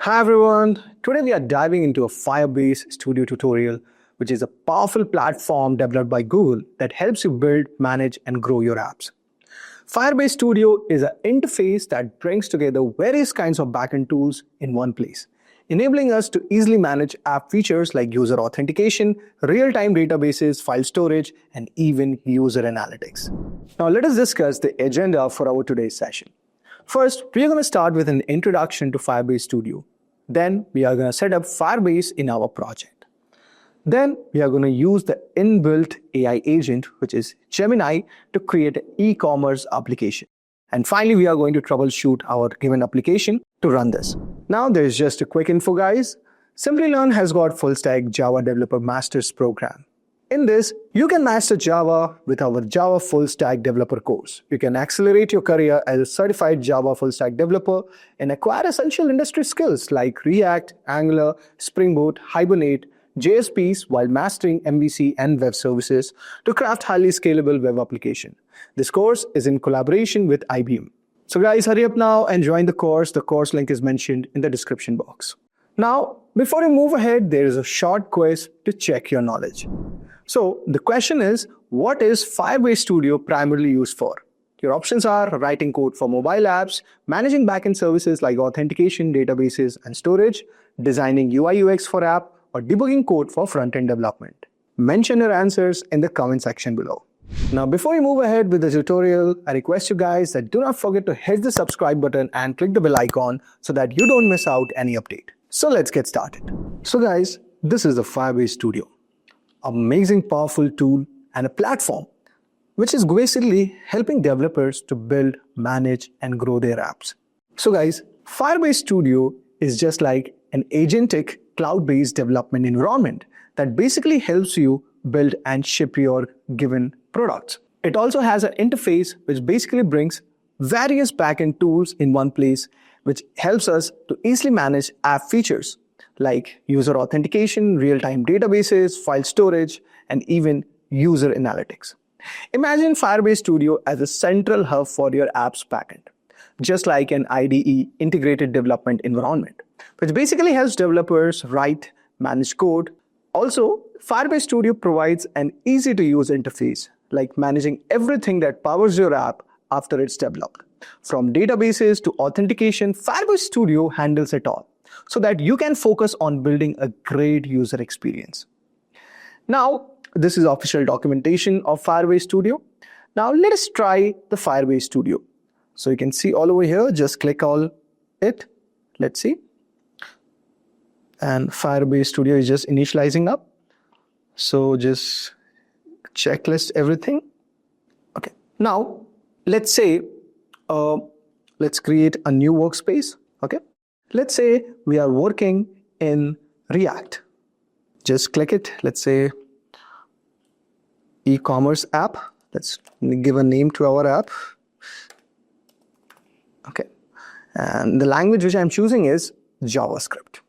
Hi everyone, today we are diving into a Firebase Studio tutorial, which is a powerful platform developed by Google that helps you build, manage, and grow your apps. Firebase Studio is an interface that brings together various kinds of backend tools in one place, enabling us to easily manage app features like user authentication, real-time databases, file storage, and even user analytics. Now let us discuss the agenda for our today's session. First, we are going to start with an introduction to Firebase Studio. Then, we are going to set up Firebase in our project. Then, we are going to use the inbuilt AI agent, which is Gemini, to create an e-commerce application. And finally, we are going to troubleshoot our given application to run this. Now, there's just a quick info, guys. Simplilearn has got full-stack Java Developer Masters program. In this, you can master Java with our Java Full Stack Developer course. You can accelerate your career as a certified Java Full Stack Developer and acquire essential industry skills like React, Angular, Spring Boot, Hibernate, JSPs while mastering MVC and web services to craft highly scalable web application. This course is in collaboration with IBM. So guys, hurry up now and join the course. The course link is mentioned in the description box. Now, before you move ahead, there is a short quiz to check your knowledge. So the question is, what is Firebase Studio primarily used for? Your options are writing code for mobile apps, managing backend services like authentication, databases, and storage, designing UI UX for app, or debugging code for front-end development. Mention your answers in the comment section below. Now, before we move ahead with the tutorial, I request you guys that do not forget to hit the subscribe button and click the bell icon so that you don't miss out any update. So let's get started. So guys, this is the Firebase Studio. Amazing powerful tool and a platform which is basically helping developers to build, manage, and grow their apps. So guys, Firebase Studio is just like an agentic cloud-based development environment that basically helps you build and ship your given products. It also has an interface which basically brings various backend tools in one place, which helps us to easily manage app features like user authentication, real-time databases, file storage, and even user analytics. Imagine Firebase Studio as a central hub for your app's backend, just like an IDE integrated development environment, which basically helps developers write, manage code. Also, Firebase Studio provides an easy-to-use interface, like managing everything that powers your app after it's developed. From databases to authentication, Firebase Studio handles it all, so that you can focus on building a great user experience. Now, this is official documentation of Firebase Studio. Now, let us try the Firebase Studio. So you can see all over here, just click all it. Let's see. And Firebase Studio is just initializing up. So just checklist everything. Okay. Now, let's say, let's create a new workspace. Okay. Let's say we are working in React. Just click it. Let's say e-commerce app. Let's give a name to our app. Okay. And the language which I'm choosing is JavaScript.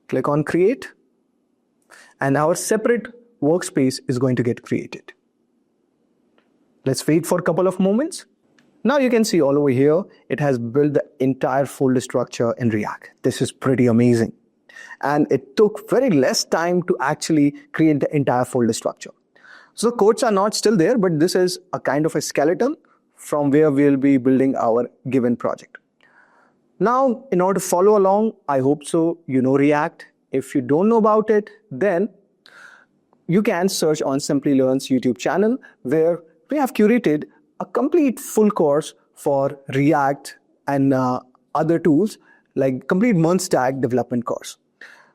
Click on create. And our separate workspace is going to get created. Let's wait for a couple of moments. Now you can see all over here, it has built the entire folder structure in React. This is pretty amazing. And it took very less time to actually create the entire folder structure. So the codes are not still there, but this is a kind of a skeleton from where we'll be building our given project. Now, in order to follow along, I hope so you know React. If you don't know about it, then you can search on Simplilearn's YouTube channel, where we have curated a complete full course for React and other tools, like complete month stack development course.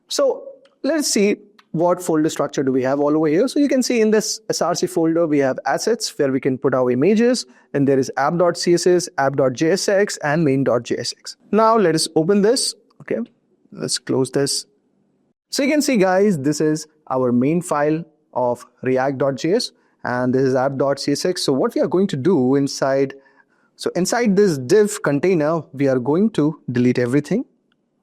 So let's see what folder structure do we have all over here. So you can see in this SRC folder, we have assets where we can put our images, and there is app.css, app.jsx, and main.jsx. Now let us open this. Okay, let's close this. So you can see, guys, this is our main file of react.js. And this is app.csx. So what we are going to do inside this div container, we are going to delete everything.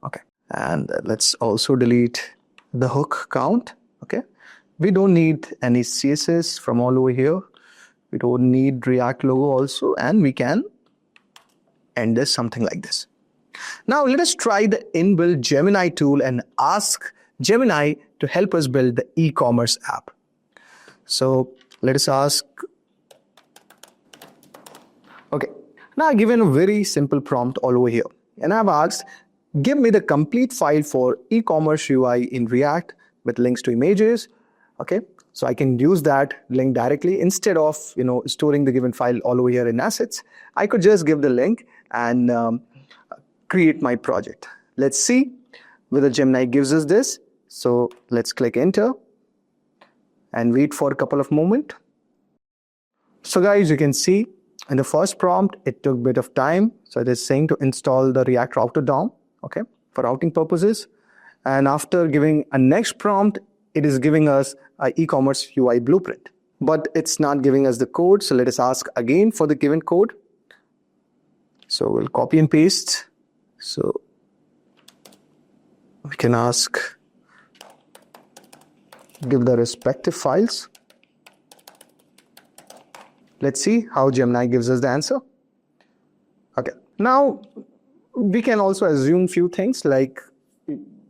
Okay. And let's also delete the hook count. Okay. We don't need any CSS from all over here. We don't need React logo also. And we can end this something like this. Now let us try the inbuilt Gemini tool and ask Gemini to help us build the e-commerce app. So let us ask. Okay, now I've given a very simple prompt all over here. And I've asked, give me the complete file for e-commerce UI in React with links to images. Okay, so I can use that link directly instead of storing the given file all over here in assets. I could just give the link and create my project. Let's see whether Gemini gives us this. So let's click enter and wait for a couple of moments. So guys, you can see in the first prompt, it took a bit of time. So it is saying to install the React router DOM, okay, for routing purposes. And after giving a next prompt, it is giving us an e-commerce UI blueprint. But it's not giving us the code. So let us ask again for the given code. So we'll copy and paste. So we can ask, give the respective files. Let's see how Gemini gives us the answer. Okay, now we can also assume few things like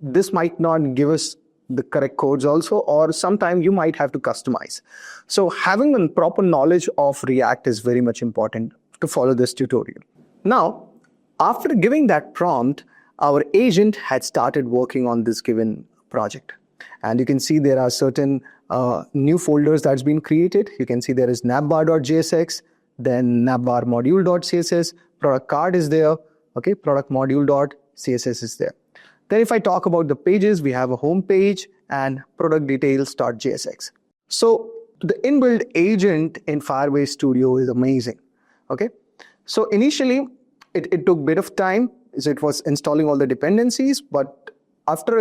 this might not give us the correct codes also, or sometime you might have to customize. So having a proper knowledge of React is very much important to follow this tutorial. Now, after giving that prompt, our agent had started working on this given project. And you can see there are certain new folders that's been created. You can see there is navbar.jsx, then navbar module.css, product card is there, okay, product module.css is there. Then if I talk about the pages, we have a home page and product details.jsx. So the inbuilt agent in Firebase Studio is amazing, okay. So initially, it took a bit of time, so it was installing all the dependencies, but after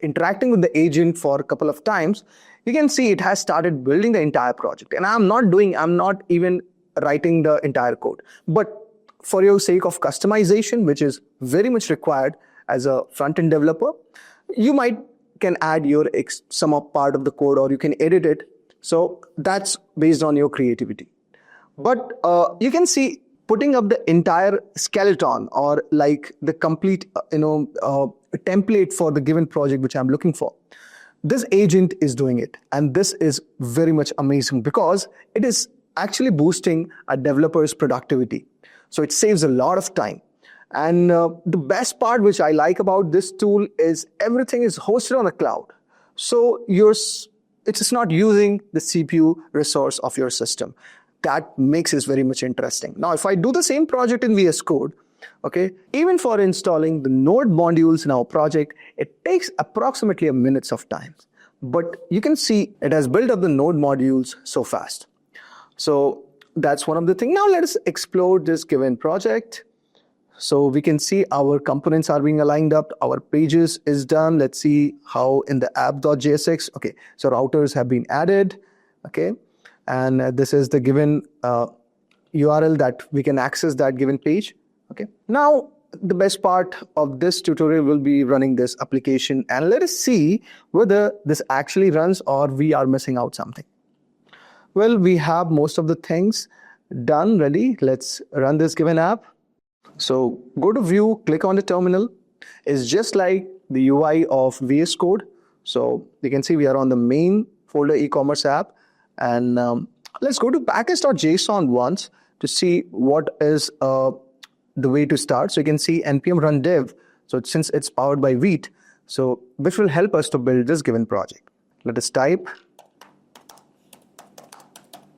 interacting with the agent for a couple of times, you can see it has started building the entire project. And I'm not even writing the entire code. But for your sake of customization, which is very much required as a front-end developer, you can add your some of part of the code, or you can edit it. So that's based on your creativity. But you can see putting up the entire skeleton, or like the complete template for the given project which I'm looking for. This agent is doing it, and this is very much amazing because it is actually boosting a developer's productivity. So it saves a lot of time. And the best part which I like about this tool is everything is hosted on the cloud. So it's not using the CPU resource of your system. That makes it very much interesting. Now, if I do the same project in VS Code, okay, even for installing the node modules in our project, it takes approximately a minute of time. But you can see it has built up the node modules so fast. So that's one of the things. Now let us explore this given project. So we can see our components are being aligned up. Our pages is done. Let's see how in the app.jsx. Okay, so routers have been added. Okay, and this is the given URL that we can access that given page. Okay, now the best part of this tutorial will be running this application, and let us see whether this actually runs or we are missing out something. Well, we have most of the things done, ready. Let's run this given app. So go to view, click on the terminal. It's just like the UI of VS Code. So you can see we are on the main folder e-commerce app, and let's go to package.json once to see what is the way to start. So you can see npm run dev. So since it's powered by Vite, so which will help us to build this given project. Let us type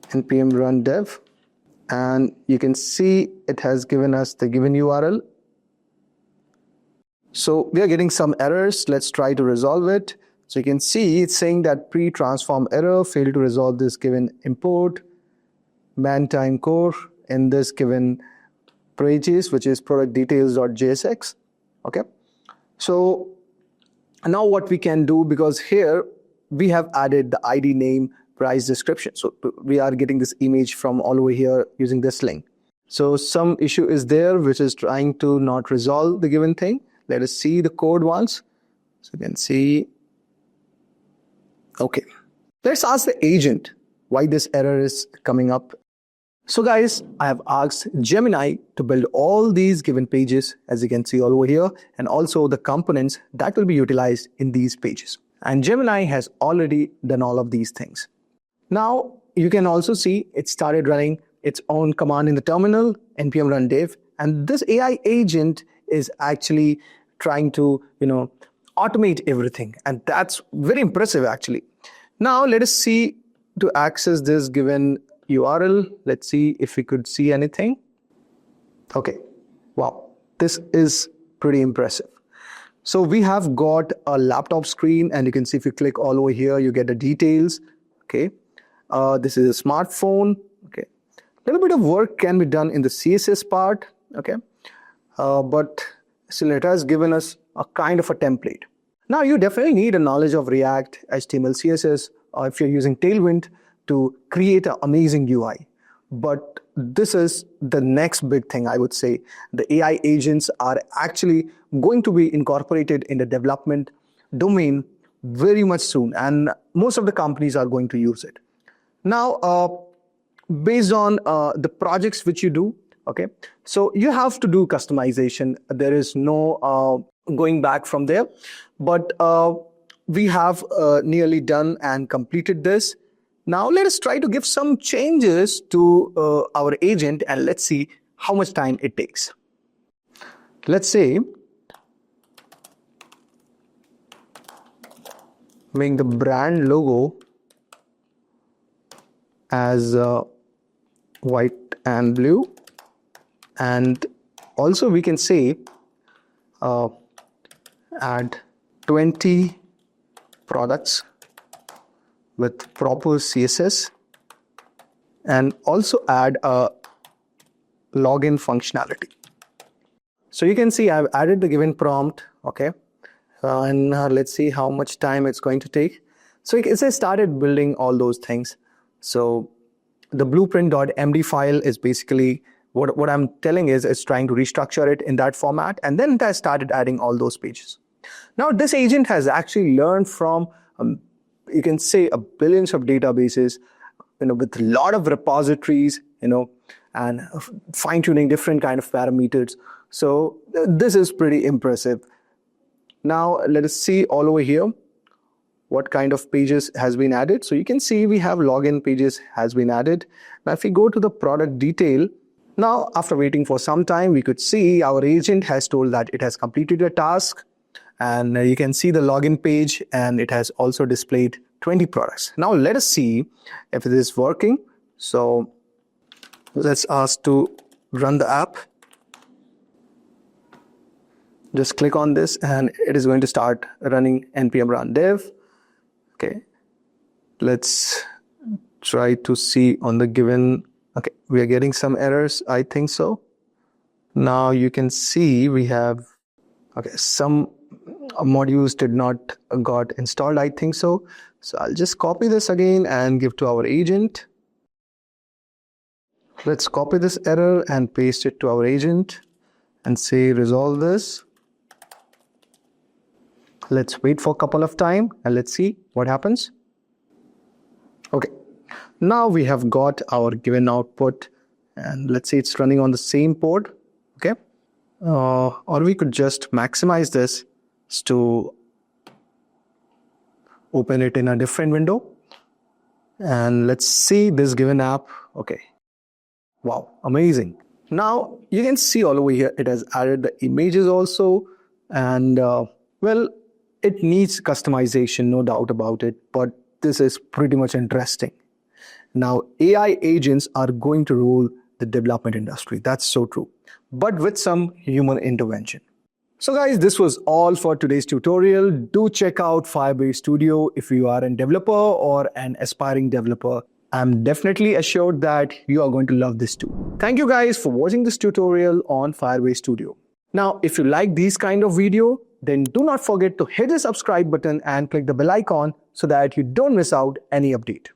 npm run dev, and you can see it has given us the given URL. So we are getting some errors. Let's try to resolve it. So you can see it's saying that pre-transform error, failed to resolve this given import, man time core in this given pages, which is product details.jsx. Okay. So now what we can do, because here we have added the ID name, price description. So we are getting this image from all over here using this link. So some issue is there, which is trying to not resolve the given thing. Let us see the code once. So you can see. Okay. Let's ask the agent why this error is coming up. So guys, I have asked Gemini to build all these given pages, as you can see all over here, and also the components that will be utilized in these pages. And Gemini has already done all of these things. Now, you can also see it started running its own command in the terminal, npm run dev, and this AI agent is actually trying to, automate everything. And that's very impressive actually. Now, let us see to access this given URL. Let's see if we could see anything. Okay, wow, this is pretty impressive. So we have got a laptop screen, and you can see if you click all over here, you get the details. Okay, this is a smartphone. Okay, a little bit of work can be done in the CSS part. Okay, but still it has given us a kind of a template. Now you definitely need a knowledge of React, HTML, CSS, or if you're using Tailwind to create an amazing UI. But this is the next big thing, I would say. The AI agents are actually going to be incorporated in the development domain very much soon, and most of the companies are going to use it. Now, based on the projects which you do, okay, so you have to do customization. There is no going back from there, but we have nearly done and completed this. Now let us try to give some changes to our agent, and let's see how much time it takes. Let's say make the brand logo as white and blue, and also we can say add 20 products with proper CSS, and also add a login functionality. So you can see I've added the given prompt, okay, and let's see how much time it's going to take. So it says started building all those things. So the blueprint.md file is basically what I'm telling is it's trying to restructure it in that format, and then it has started adding all those pages. Now this agent has actually learned from you can say billions of databases, with a lot of repositories, and fine-tuning different kind of parameters. So this is pretty impressive. Now let us see all over here what kind of pages has been added. So you can see we have login pages has been added. Now if we go to the product detail, now after waiting for some time, we could see our agent has told that it has completed a task. And you can see the login page, and it has also displayed 20 products. Now let us see if it is working. So let's ask to run the app. Just click on this and it is going to start running npm run dev. Okay, let's try to see on the given. Okay, we are getting some errors, I think so. Now you can see we have some modules did not got installed, I think so. So I'll just copy this again and give to our agent. Let's copy this error and paste it to our agent and say resolve this. Let's wait for a couple of time and let's see what happens. Okay, now we have got our given output, and let's say it's running on the same port. Okay, or we could just maximize this to open it in a different window, and let's see this given app. Okay, wow, amazing. Now you can see all over here it has added the images also, and well, it needs customization, no doubt about it, but this is pretty much interesting. Now AI agents are going to rule the development industry. That's so true, but with some human intervention. So guys, this was all for today's tutorial. Do check out Firebase Studio if you are a developer or an aspiring developer. I'm definitely assured that you are going to love this too. Thank you guys for watching this tutorial on Firebase Studio. Now, if you like these kind of video, then do not forget to hit the subscribe button and click the bell icon so that you don't miss out any update.